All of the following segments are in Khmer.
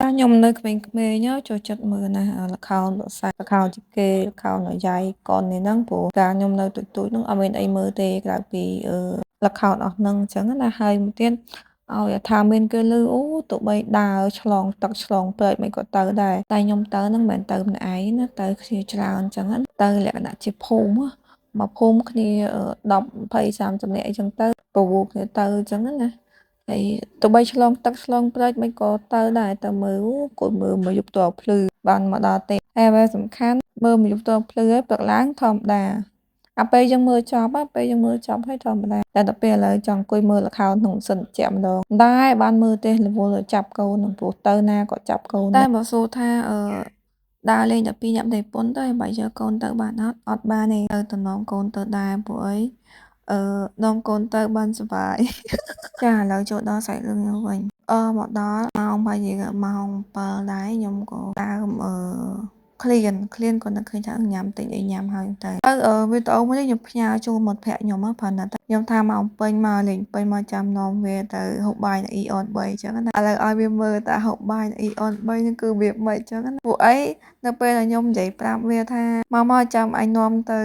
ខ្ញុំនៅក្មេងៗចូលចិត្តមើលណាស់ល្ខោនបសាល្ខោនយីកេល្ខោនយាយកុននេះហ្នឹងព្រោះកាលខ្ញុំនៅតូចៗហ្នឹងអត់មានអីមើលទេក្រៅពីល្ខោនអស់ហ្នឹងអញ្ចឹងណាហើយមួយទៀតឲ្យថាមានគេឮអូទោះបីដើរឆ្លងទឹកឆ្លងព្រែកមិនក៏ទៅដែរតែខ្ញុំទៅហ្នឹងមិនមែនទៅម្នាក់ឯងណាទៅគ្នាច្រើនអញ្ចឹងណាទៅលក្ខណៈជាភូមិមកភូមិគ្នា10 20 30នាក់អីចឹងទៅប្រវូគ្នាទៅអញ្ចឹងណាហើយទោះបីឆ្លងទឹកឆ្លងព្រែកមិនក៏ទៅដែរទៅមើលអូគួរមើលមកយប់តភ្លឺបានមកដល់ទេហើយអ្វីសំខាន់មើលមកយប់តភ្លឺហើយព្រឹកឡើងធម្មតាពេលយើងមើលចប់ពេលយើងមើលចប់ហើយធម្មតាតែដល់ពេលឥឡូវចង់អង្គុយមើលល្ខោនក្នុងសិនជាក់ម្ដងដែរបានមើលទេរវល់ចាប់កូននឹងព្រោះទៅណាក៏ចាប់កូនតែបើសួរថាដើរលេងតែ2ញាប់តែប៉ុនទៅបើយកកូនទៅបានអត់បានទេទៅតំណងកូនទៅដែរព្រោះអីនាំកូនទៅបានសុបាយចាឥឡូវចូលដល់សាច់រឿងខ្ញុំវិញមកដល់ម៉ោងប្រហែលជាម៉ោង7ដែរខ្ញុំក៏ដើមឃ្លានគាត់នឹកឃើញថាញ៉ាំតិចអីញ៉ាំហើយទៅវីដេអូមួយនេះខ្ញុំផ្ញើជូនមិត្តភក្តិខ្ញុំព្រោះណាខ្ញុំថាមកពេញមកលេងពេញមកចាំនាំវាទៅហូបបាយនៅ Eon 3អញ្ចឹងណាឥឡូវឲ្យវាមើលតើហូបបាយនៅ Eon 3ហ្នឹងគឺវាមិនអញ្ចឹងណាពួកអីនៅពេលដែលខ្ញុំនិយាយប្រាប់វាថាមកចាំអញនាំទៅ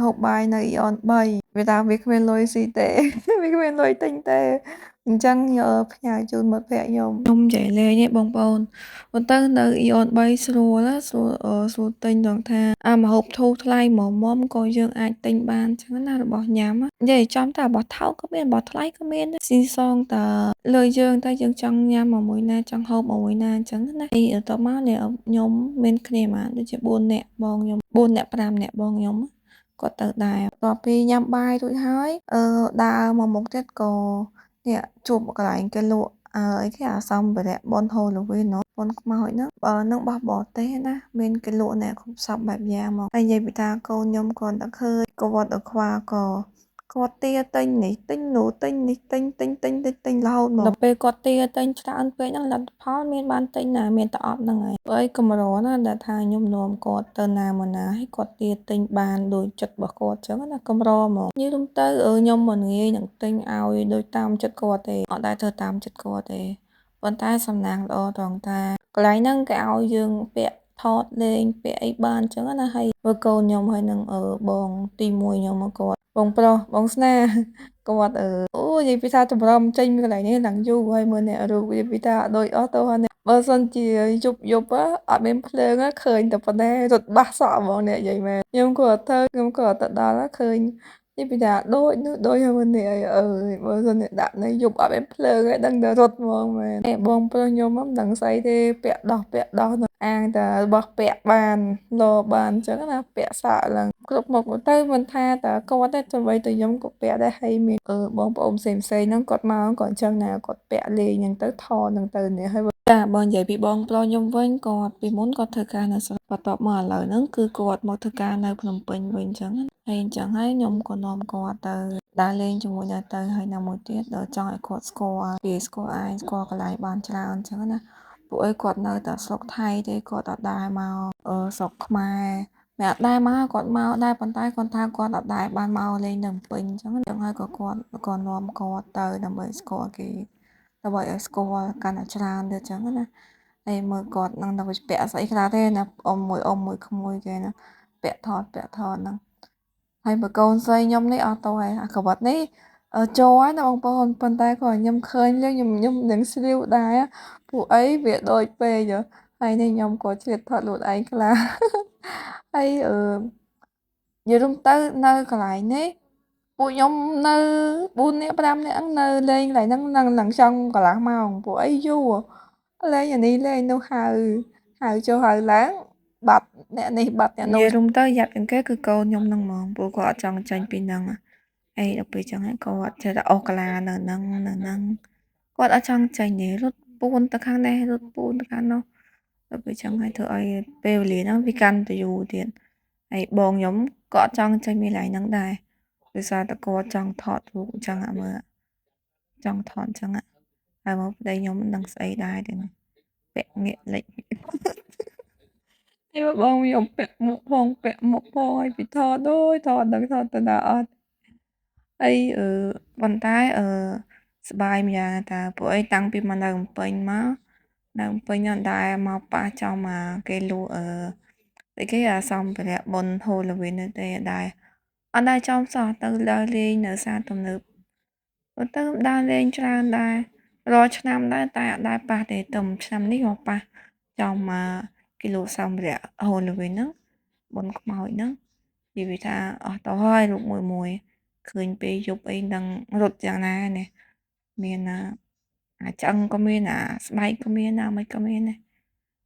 ហូបបាយនៅ Eon 3វាថាវាគ្មានលុយស៊ីទេវាគ្មានលុយទិញទេអញ្ចឹងផ្ញើជូនមិត្តភក្តិខ្ញុំនិយាយលេងឯងបងប្អូនប៉ុន្តែនៅ Eon 3ស្រួលណាស្រួលទិញដល់ថាម្ហូបធូរថ្លៃមុំក៏យើងអាចទិញបានអញ្ចឹងណារបស់ញ៉ាំនិយាយចំតើរបស់ថោកក៏មានរបស់ថ្លៃក៏មានស៊ីសងតើលើយើងតែយើងចង់ញ៉ាំមួយណាចង់ហូបមួយណាអញ្ចឹងណាហើយតមកនេះខ្ញុំមានគ្នាមកដូចជា4នាក់បងខ្ញុំ4នាក់5នាក់បងខ្ញុំគាត់ទៅដែរបន្ទាប់ពីញ៉ាំបាយរួចហើយដើរមកមុខទៀតក៏នេះជួបកន្លែងគេលក់អីគេសម្ភារៈបន Halloween បនខ្មោចហ្នឹងនឹងបោះបរទេសណាមានគេលក់អ្នកគ្រប់សពបែបយ៉ាងមកហើយនិយាយពីថាកូនខ្ញុំគាត់តែឃើញគាត់ទៅខ្វល់ក៏គាត់ទាទិញនេះទិញនោះទិញនេះទិញរហូតមកដល់ពេលគាត់ទាទិញច្រើនពេកហ្នឹងលទ្ធផលមានបានទិញណាមានតែអត់ហ្នឹងហើយព្រោះអីកម្រណាដែលថាខ្ញុំនាំគាត់ទៅណាមកណាហើយគាត់ទាទិញបានដូចចិត្តរបស់គាត់អញ្ចឹងណាកម្រហ្មងនិយាយរួមទៅខ្ញុំមិនងាយនឹងទិញឲ្យដូចតាមចិត្តគាត់ទេអត់ដែលធ្វើតាមចិត្តគាត់ទេប៉ុន្តែសំណាងល្អត្រង់ថាកន្លែងហ្នឹងគេឲ្យយើងពាក់ថតលេងពាក់អីបានអញ្ចឹងណាហើយមើលកូនខ្ញុំហើយនឹងបងទី1ខ្ញុំមកគាត់បងប្រុសបងស្នេហ៍គាត់អូនិយាយពីថាចម្រំចេញពីកន្លែងនេះឡើងយូរហើយមើលអ្នករូបនិយាយពីថាដូចអស់ទៅហើយបើសិនជាយប់អត់មានភ្លើងឃើញតែប៉ុណ្ណេះរត់បាសសក់ហ្មងអ្នកនិយាយមែនខ្ញុំក៏អត់ទៅខ្ញុំក៏អត់ទៅដល់ឃើញនិយាយពីថាដូចនោះដូចហើយមើលនេះបើសិនជាដាក់នៅយប់អត់មានភ្លើងឯងដឹងតែរត់ហ្មងមែនបងប្រុសខ្ញុំមិនដឹងស្អីទេពាក់ដោះអាងតែរបស់ពាក់បានលោបានអញ្ចឹងណាពាក់សក់ឡើងគ្រប់មុខទៅមិនថាតែគាត់ទេទៅបីតែខ្ញុំក៏ពាក់ដែរហើយមានបងប្អូនផ្សេងហ្នឹងគាត់មកគាត់អញ្ចឹងណាគាត់ពាក់លេងហ្នឹងទៅថតហ្នឹងទៅនេះហើយចាបើនិយាយពីបងប្រុសខ្ញុំវិញគាត់ពីមុនគាត់ធ្វើការនៅស្រុកបន្ទាប់មកឥឡូវហ្នឹងគឺគាត់មកធ្វើការនៅភ្នំពេញវិញអញ្ចឹងហើយអញ្ចឹងហើយខ្ញុំក៏នាំគាត់ទៅដើរលេងជាមួយដែរទៅហើយណាមួយទៀតដល់ចង់ឲ្យគាត់ស្គាល់ពីស្គាល់ឯងស្គាល់កន្លែងបានច្រើនអញ្ចឹងណាពួកអីគាត់នៅតែស្រុកថៃទេគាត់អត់ដែរមកស្រុកខ្មែរតែអត់ដែរមកគាត់មកដែរប៉ុន្តែគាត់ថាគាត់អត់ដែរបានមកលេងនៅភ្នំពេញអញ្ចឹងហើយក៏គាត់នាំគាត់ទៅដើម្បីស្គាល់គេដើម្បីឲ្យស្គាល់កាន់តែច្រើនទៅអញ្ចឹងណាហើយមើលគាត់នឹងទៅពាក់ស្អីខ្លះទេណាអ៊ំមួយក្មួយគេណាពាក់ថតហ្នឹងហើយបើកូនស្រីខ្ញុំនេះអត់ទៅហើយអាក្រវិតនេះចូលហើយណាបងប្អូនប៉ុន្តែគាត់ខ្ញុំឃើញលេងខ្ញុំនឹងស្រីវដែរពួកអីវាដូចពេកហើយនេះខ្ញុំក៏ឆ្លៀតថតខ្លួនឯងខ្លះហើយនិយាយរួមទៅនៅកន្លែងនេះពួកខ្ញុំនៅ4នាក់5នាក់នៅលេងកន្លែងហ្នឹងនឹងចង់កន្លះម៉ោងពួកអីយូរលេងអានេះលេងនោះហៅចុះហៅឡើងបាត់អ្នកនេះបាត់អ្នកនោះនិយាយរួមទៅយ៉ាប់ជាងគេគឺកូនខ្ញុំហ្នឹងហ្មងព្រោះគាត់អត់ចង់ចាញ់ពីហ្នឹងហើយដល់ពេលចឹងគាត់ចេះតែអូសកាឡានៅហ្នឹងគាត់អត់ចង់ចាញ់ទេរត់ពួនទៅខាងនេះរត់ពួនទៅខាងនោះដល់ពេលចឹងហើយធ្វើឲ្យពេលវេលាហ្នឹងវាកាន់តែយូរទៀតហើយបងខ្ញុំក៏អត់ចង់ចាញ់ពីកន្លែងហ្នឹងដែរដោយសារតែគាត់ចង់ថតរូបអញ្ចឹងមើលចង់ថតអញ្ចឹងហើយមកប្តីខ្ញុំមិនដឹងស្អីដែរទេពាក់ងាកលិចហើយបងខ្ញុំពាក់មុខផងហើយពីថតដូចថតដឹងថតទៅណាអត់ហើយប៉ុន្តែសប្បាយម្យ៉ាងថាពួកអីតាំងពីមកនៅភ្នំពេញមក នៅពេញអត់ដែរមកប៉ះចំគេលក់ស្អីគេសម្ភារៈបុណ្យ Halloween នោះទេអត់ដែរចំសោះទៅដើរលេងនៅផ្សារទំនើបទៅដើរលេងច្រើនដែររាល់ឆ្នាំដែរតែអត់ដែរប៉ះទេតែឆ្នាំនេះមកប៉ះចំគេលក់សម្ភារៈ Halloween ហ្នឹងបុណ្យខ្មោចហ្នឹងនិយាយថាអស់ទៅហើយរូបមួយឃើញពេលយប់អីនឹងរត់យ៉ាងណានេះមានឆ្អឹងក៏មានស្បែកក៏មានមិនក៏មានដែរ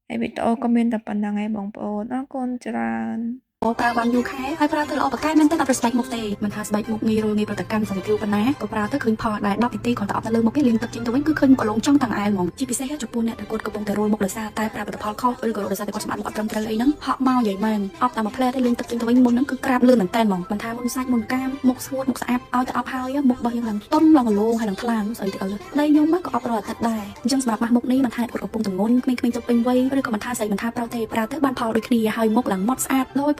ហើយវីដេអូក៏មានតែប៉ុណ្្នឹងឯងបងប្អូនអរគុណច្រើន ប្រើបានយូរខែហើយប្រើទៅល្អប្រកែមែនទេអត់ប្រស្បែកមុខទេមិនថាស្បែកមុខងាយរលងាយប្រតិកម្មសម្រាប់ប៉ុណ្ណាក៏ប្រើទៅឃើញផលដែរ10នាទីគ្រាន់តែអត់ទៅលើមុខគេលាងទឹកចេញទៅវិញគឺឃើញកន្លងចង់ទាំងអែលហ្មងជាពិសេសចំពោះអ្នកដែលគាត់កំពុងតែរលមុខដោយសារតែប្រើផលិតផលខុសឬក៏ដោយសារតែគាត់សម្អាតមុខអត់ត្រឹមត្រូវអីហ្នឹងហក់មកនិយាយមែនអប់តែមួយផ្លែទៅលាងទឹកចេញទៅវិញមុនហ្នឹងគឺក្រាបលឿនមែនតើហ្មងមិនថាមុនសាច់មុនកាមមុខស្ងួតមុខស្អាតឲ្យតែអប់ហើយមុខរបស់យើងឡើងតុនឡើងកន្លងហើយឡើងថ្លាស្អីទៅដៃខ្ញុំក៏អប់រាល់អាទិត្យដែរអញ្ចឹងសម្រាប់ម៉ាស់មុខនេះមិនថាគាត់កំពុងទម្ងន់ក្មេងៗទៅពេញវ័យឬក៏មិនថាស្អីមិនថាប្រុសទេប្រើទៅបានផលដូចគ្នាហើយមុខឡើងម៉ត់ស្អាតដោយ